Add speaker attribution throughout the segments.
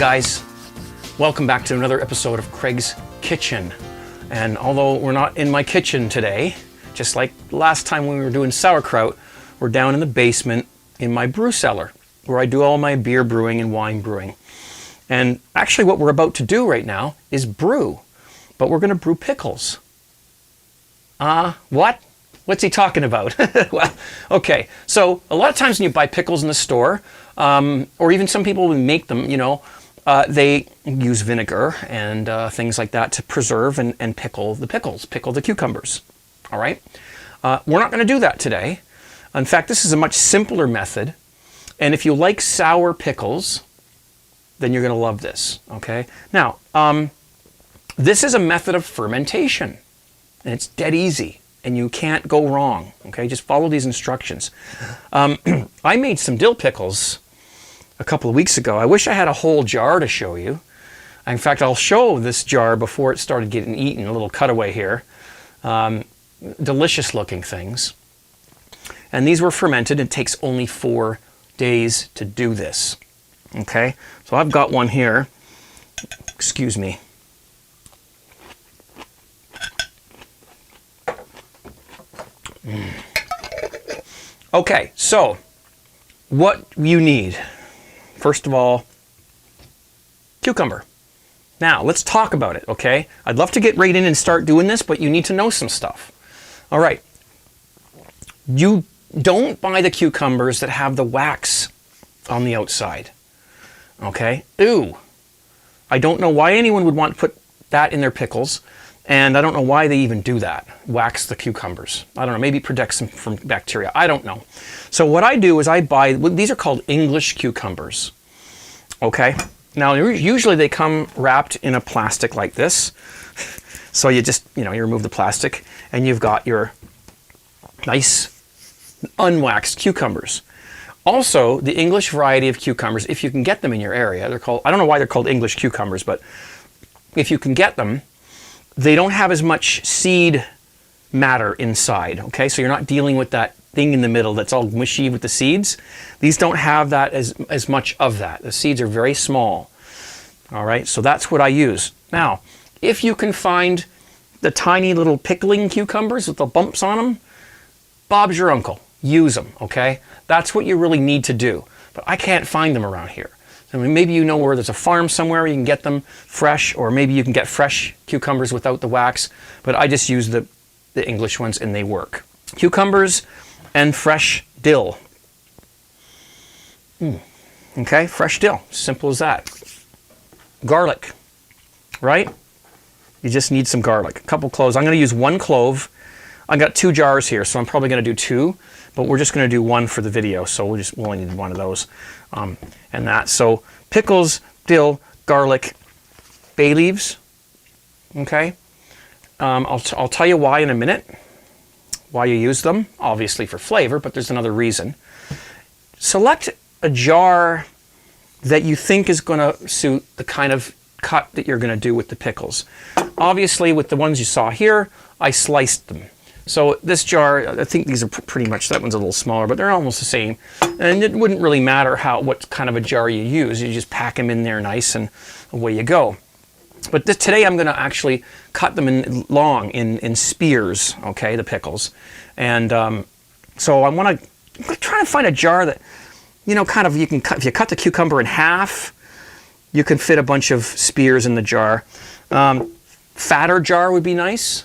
Speaker 1: guys, welcome back to another episode of Craig's Kitchen. And although we're not in my kitchen today, just like last time when we were doing sauerkraut, we're down in the basement in my brew cellar where I do all my beer brewing and wine brewing. And actually what we're about to do right now is brew, but we're going to brew pickles. What? What's he talking about? Well, okay, so a lot of times when you buy pickles in the store, or even some people will make them, they use vinegar and things like that to preserve and pickle the pickles, pickle the cucumbers. All right? We're not going to do that today. In fact, this is a much simpler method. And if you like sour pickles, then you're going to love this. Okay? Now, this is a method of fermentation. And it's dead easy. And you can't go wrong. Okay? Just follow these instructions. I made some dill pickles a couple of weeks ago. I wish I had a whole jar to show you. In fact, I'll show this jar before it started getting eaten, a little cutaway here. Delicious looking things. And these were fermented. It takes only 4 days to do this. Okay, so I've got one here. Excuse me. Okay, so what you need, first of all, cucumber. Now, let's talk about it, okay? I'd love to get right in and start doing this, but you need to know some stuff. All right. You don't buy the cucumbers that have the wax on the outside, okay? Ew. I don't know why anyone would want to put that in their pickles, and I don't know why they even do that, wax the cucumbers. I don't know, maybe it protects them from bacteria. I don't know. So what I do is I buy, these are called English cucumbers, okay? Now, usually they come wrapped in a plastic like this. So you just, you remove the plastic and you've got your nice unwaxed cucumbers. Also, the English variety of cucumbers, if you can get them in your area, they're called, I don't know why they're called English cucumbers, but if you can get them, they don't have as much seed matter inside, okay? So you're not dealing with that thing in the middle that's all mushy with the seeds. These don't have that as much of that. The seeds are very small. All right, so that's what I use. Now, if you can find the tiny little pickling cucumbers with the bumps on them, Bob's your uncle. Use them, okay? That's what you really need to do. But I can't find them around here. I mean, maybe you know where there's a farm somewhere you can get them fresh, or maybe you can get fresh cucumbers without the wax, but I just use the English ones and they work. Cucumbers and fresh dill. Okay, fresh dill, simple as that. Garlic, right? You just need some garlic. A couple cloves. I'm going to use 1 clove. I got 2 jars here, so I'm probably going to do 2, but we're just going to do 1 for the video, so we'll only need 1 of those. And that. So pickles, dill, garlic, bay leaves. Okay. I'll tell you why in a minute. Why you use them, obviously for flavor, but there's another reason. Select a jar that you think is going to suit the kind of cut that you're going to do with the pickles. Obviously, with the ones you saw here, I sliced them. So this jar, I think these are pretty much, that one's a little smaller, but they're almost the same. And it wouldn't really matter what kind of a jar you use. You just pack them in there nice and away you go. But today I'm going to actually cut them in spears, okay, the pickles. And so I'm trying to find a jar that, kind of, if you cut the cucumber in half, you can fit a bunch of spears in the jar. Fatter jar would be nice.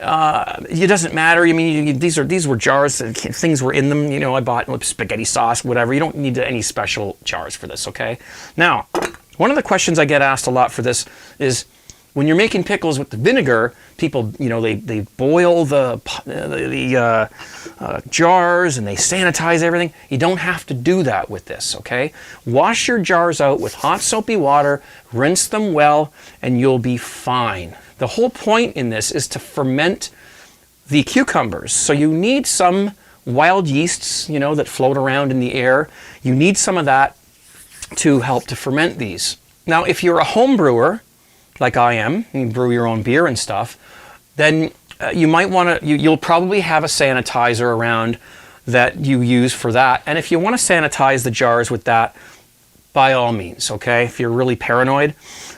Speaker 1: It doesn't matter. I mean, these were jars, things were in them. I bought spaghetti sauce, whatever. You don't need any special jars for this, okay? Now, one of the questions I get asked a lot for this is, when you're making pickles with the vinegar, people, they boil the jars and they sanitize everything. You don't have to do that with this, okay? Wash your jars out with hot soapy water, rinse them well, and you'll be fine. The whole point in this is to ferment the cucumbers. So you need some wild yeasts, that float around in the air. You need some of that to help to ferment these. Now, if you're a home brewer, like I am, you brew your own beer and stuff, then you might want to, you'll probably have a sanitizer around that you use for that. And if you want to sanitize the jars with that, by all means, okay, if you're really paranoid.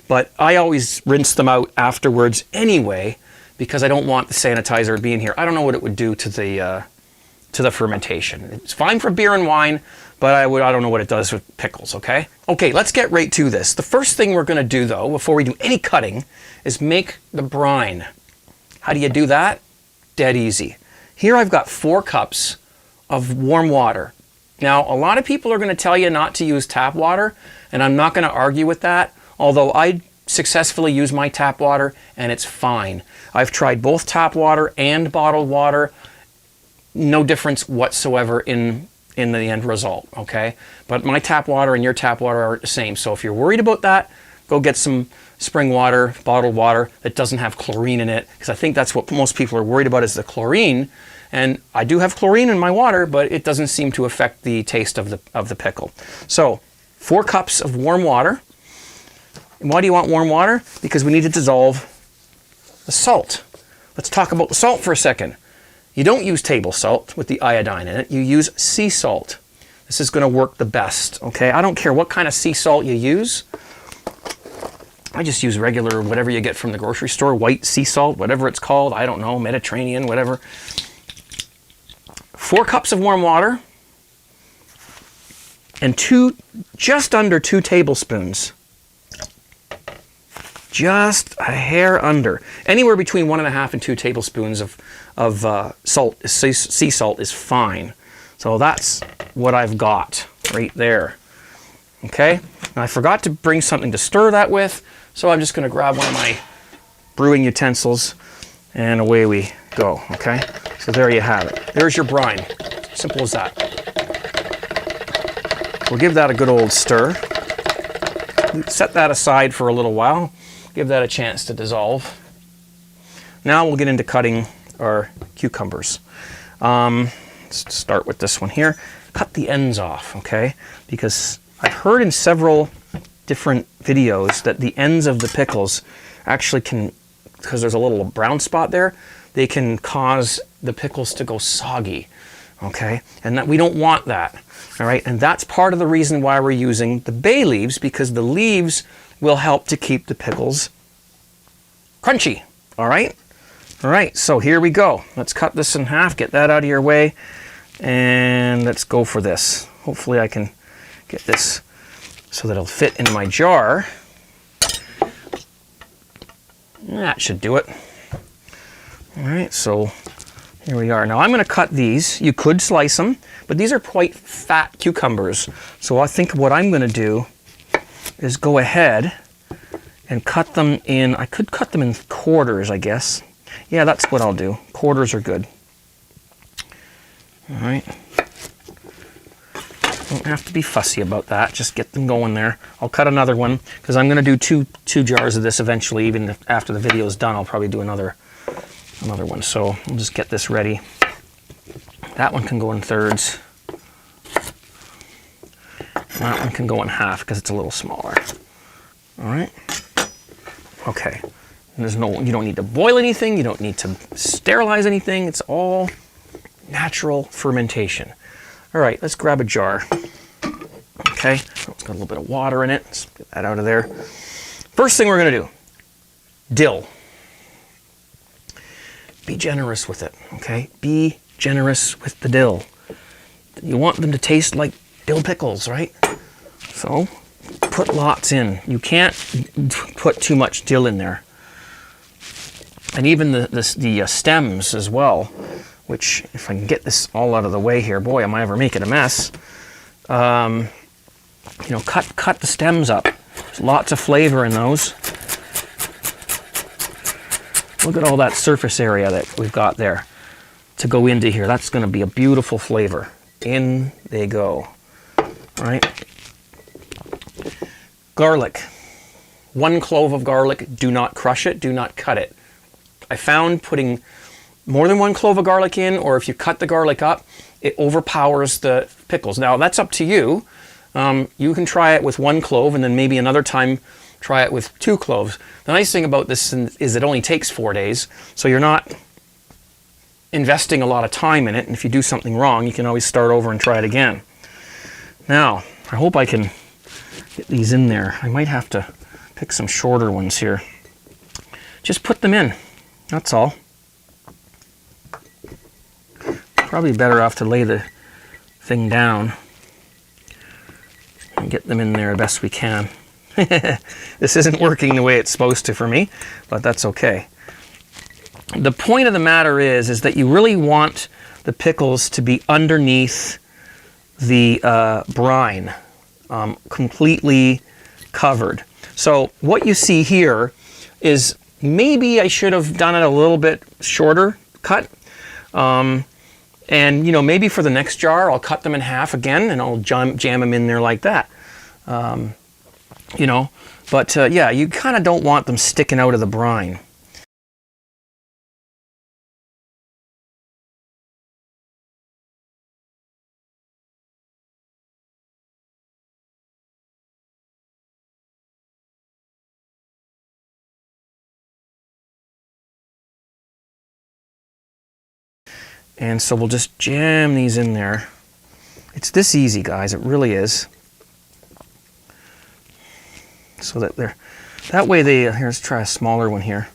Speaker 1: But I always rinse them out afterwards anyway, because I don't want the sanitizer being here. I don't know what it would do to the fermentation. It's fine for beer and wine, but I don't know what it does with pickles, okay? Okay, let's get right to this. The first thing we're gonna do though, before we do any cutting, is make the brine. How do you do that? Dead easy. Here I've got 4 cups of warm water. Now, a lot of people are gonna tell you not to use tap water, and I'm not gonna argue with that, although I successfully use my tap water and it's fine. I've tried both tap water and bottled water. No difference whatsoever in the end result, okay? But my tap water and your tap water are the same. So if you're worried about that, go get some spring water, bottled water that doesn't have chlorine in it, because I think that's what most people are worried about, is the chlorine. And I do have chlorine in my water, but it doesn't seem to affect the taste of the pickle. So 4 cups of warm water. And why do you want warm water? Because we need to dissolve the salt. Let's talk about the salt for a second. You don't use table salt with the iodine in it. You use sea salt. This is going to work the best, okay? I don't care what kind of sea salt you use. I just use regular, whatever you get from the grocery store, white sea salt, whatever it's called. I don't know, Mediterranean, whatever. 4 cups of warm water and just under 2 tablespoons. Just a hair under. Anywhere between 1.5 and 2 tablespoons of salt, sea salt, is fine. So that's what I've got right there. Okay, now I forgot to bring something to stir that with, so I'm just going to grab one of my brewing utensils and away we go. Okay, so there you have it. There's your brine. Simple as that. We'll give that a good old stir. Set that aside for a little while. Give that a chance to dissolve. Now we'll get into cutting our cucumbers. Let's start with this one here. Cut the ends off, okay? Because I've heard in several different videos that the ends of the pickles actually can, because there's a little brown spot there, they can cause the pickles to go soggy, okay? And that we don't want that, all right? And that's part of the reason why we're using the bay leaves, because the leaves will help to keep the pickles crunchy, all right? All right, so here we go. Let's cut this in half, get that out of your way, and let's go for this. Hopefully I can get this so that it'll fit in my jar. That should do it. All right, so here we are. Now I'm gonna cut these. You could slice them, but these are quite fat cucumbers. So I think what I'm gonna do is go ahead and cut them in, I could cut them in quarters, I guess. Yeah, that's what I'll do. Quarters are good. All right. Don't have to be fussy about that. Just get them going there. I'll cut another one because I'm going to do two jars of this eventually. Even if after the video is done, I'll probably do another one. So I'll just get this ready. That one can go in thirds. That one can go in half because it's a little smaller. All right. Okay. And you don't need to boil anything. You don't need to sterilize anything. It's all natural fermentation. All right, let's grab a jar. Okay, it's got a little bit of water in it. Let's get that out of there. First thing we're gonna do, dill. Be generous with it, okay? Be generous with the dill. You want them to taste like dill pickles, right? So put lots in. You can't put too much dill in there. And even the stems as well, which if I can get this all out of the way here, boy, am I ever making a mess. You know, cut the stems up. There's lots of flavor in those. Look at all that surface area that we've got there to go into here. That's going to be a beautiful flavor. In they go. All right. Garlic. 1 clove of garlic. Do not crush it. Do not cut it. I found putting more than 1 clove of garlic in, or if you cut the garlic up, it overpowers the pickles. Now, that's up to you. You can try it with 1 clove, and then maybe another time try it with 2 cloves. The nice thing about this is it only takes 4 days, so you're not investing a lot of time in it, and if you do something wrong, you can always start over and try it again. Now, I hope I can get these in there. I might have to pick some shorter ones here. Just put them in, that's all. Probably better off to lay the thing down and get them in there the best we can. This isn't working the way it's supposed to for me, but that's okay. The point of the matter is that you really want the pickles to be underneath the brine, completely covered. So what you see here is maybe I should have done it a little bit shorter cut. And, you know, maybe for the next jar, I'll cut them in half again and I'll jam them in there like that. You know, but yeah, you kind of don't want them sticking out of the brine. And so we'll just jam these in there. It's this easy, guys, it really is. So that they're, that way they, here, let's try a smaller one here.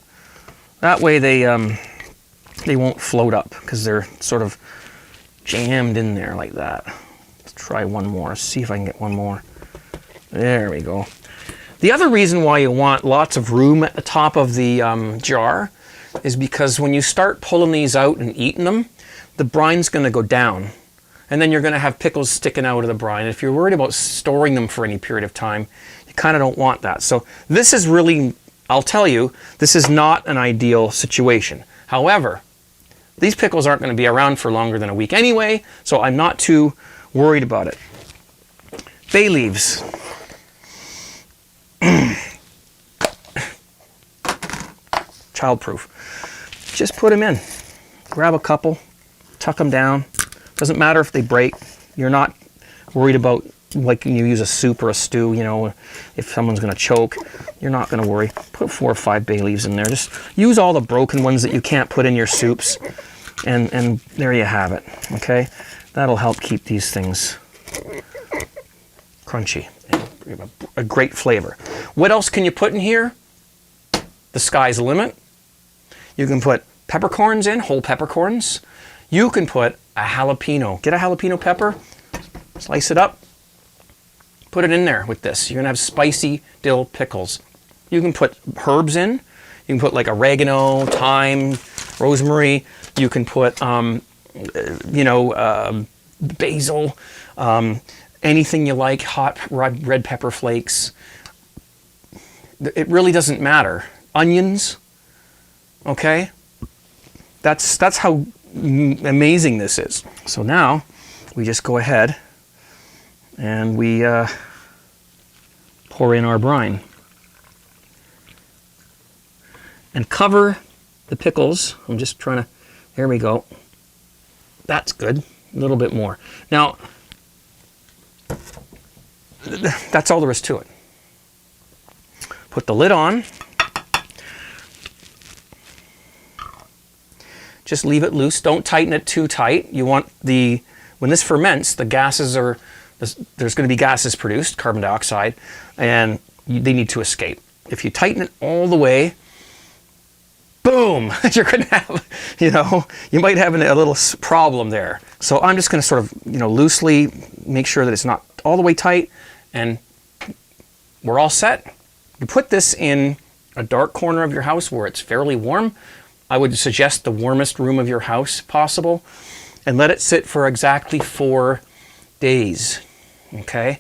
Speaker 1: That way they won't float up because they're sort of jammed in there like that. Let's try one more, see if I can get one more. There we go. The other reason why you want lots of room at the top of the jar is because when you start pulling these out and eating them, the brine's going to go down. And then you're going to have pickles sticking out of the brine. If you're worried about storing them for any period of time, you kind of don't want that. So this is really, I'll tell you, this is not an ideal situation. However, these pickles aren't going to be around for longer than a week anyway, so I'm not too worried about it. Bay leaves. Childproof. Just put them in. Grab a couple, tuck them down. Doesn't matter if they break. You're not worried about, like you use a soup or a stew, you know, if someone's going to choke, you're not going to worry. Put 4 or 5 bay leaves in there. Just use all the broken ones that you can't put in your soups, and there you have it, okay? That'll help keep these things crunchy and a great flavor. What else can you put in here? The sky's the limit. You can put peppercorns in, whole peppercorns. You can put a jalapeno. Get a jalapeno pepper, slice it up, put it in there with this. You're gonna have spicy dill pickles. You can put herbs in. You can put like oregano, thyme, rosemary. You can put, you know, basil, anything you like, hot red pepper flakes. It really doesn't matter. Onions, okay? That's how amazing this is. So now we just go ahead and we pour in our brine and cover the pickles. I'm just trying to, there we go. That's good. A little bit more. Now, that's all there is to it. Put the lid on. Just leave it loose. Don't tighten it too tight. You want the, when this ferments, the gases are, there's going to be gases produced, carbon dioxide, and they need to escape. If you tighten it all the way, boom, you're going to have, you know, you might have a little problem there. So I'm just going to sort of, you know, loosely make sure that it's not all the way tight, and we're all set. You put this in a dark corner of your house where it's fairly warm. I would suggest the warmest room of your house possible, and let it sit for exactly 4 days, okay?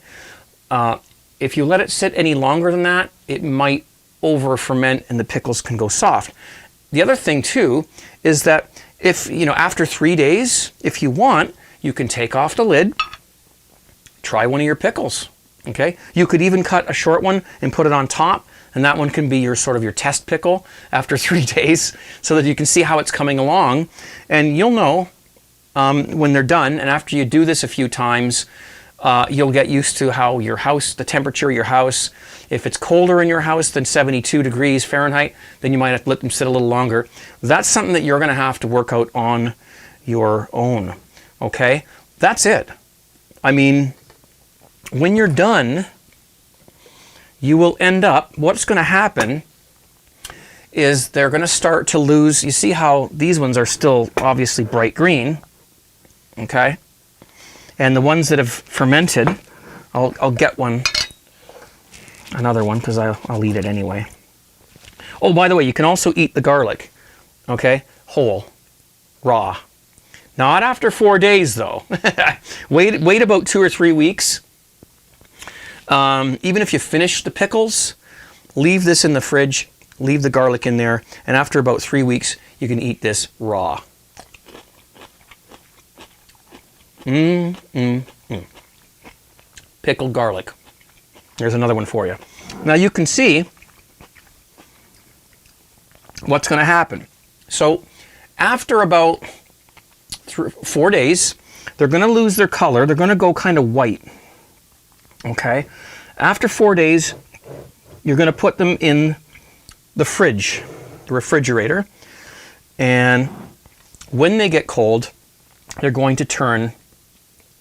Speaker 1: If you let it sit any longer than that, it might over ferment and the pickles can go soft. The other thing too is that if, you know, after 3 days, if you want, you can take off the lid, try one of your pickles, okay? You could even cut a short one and put it on top, and that one can be your sort of your test pickle after 3 days, so that you can see how it's coming along. And you'll know when they're done, and after you do this a few times, you'll get used to how your house, the temperature of your house, if it's colder in your house than 72 degrees Fahrenheit, then you might have to let them sit a little longer. That's something that you're going to have to work out on your own, okay? That's it. I mean, when you're done, you will end up, what's going to happen is they're going to start to lose, you see how these ones are still obviously bright green, okay? And the ones that have fermented, I'll get one, another one, because I'll eat it anyway. Oh, by the way, you can also eat the garlic, okay? Whole, raw. Not after 4 days, though. Wait about 2 or 3 weeks. Even if you finish the pickles, leave this in the fridge, leave the garlic in there, and after about 3 weeks, you can eat this raw. Pickled garlic. There's another one for you. Now you can see what's going to happen. So after about 4 days, they're going to lose their color. They're going to go kind of white. Okay? After 4 days, you're going to put them in the fridge, the refrigerator, and when they get cold, they're going to turn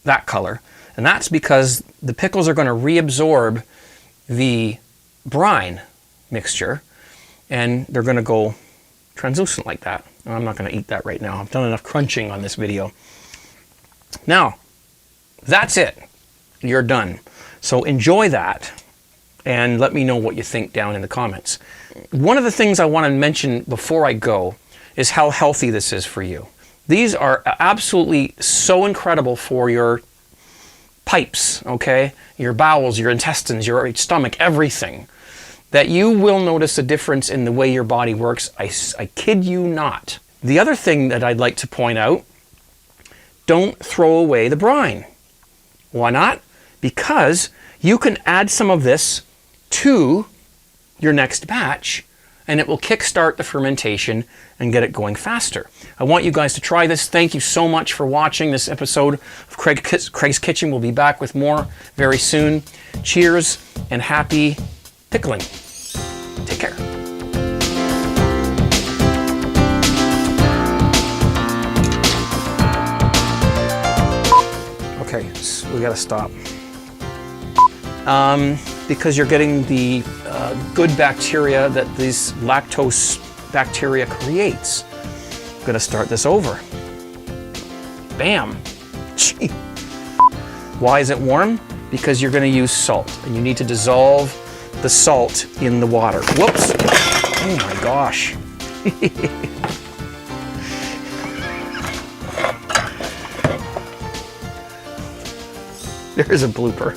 Speaker 1: that color. And that's because the pickles are going to reabsorb the brine mixture, and they're going to go translucent like that. I'm not going to eat that right now. I've done enough crunching on this video. Now, that's it. You're done. So enjoy that, and let me know what you think down in the comments. One of the things I want to mention before I go is how healthy this is for you. These are absolutely so incredible for your pipes, okay? Your bowels, your intestines, your stomach, everything. That you will notice a difference in the way your body works. I kid you not. The other thing that I'd like to point out, don't throw away the brine. Why not? Because you can add some of this to your next batch, and it will kickstart the fermentation and get it going faster. I want you guys to try this. Thank you so much for watching this episode of Craig's Kitchen. We'll be back with more very soon. Cheers and happy pickling. Take care. Okay, so we gotta stop. Because you're getting the good bacteria that these lactose bacteria creates. I'm gonna start this over. Bam. Gee. Why is it warm? Because you're gonna use salt, and you need to dissolve the salt in the water. Whoops. Oh my gosh. There's a blooper.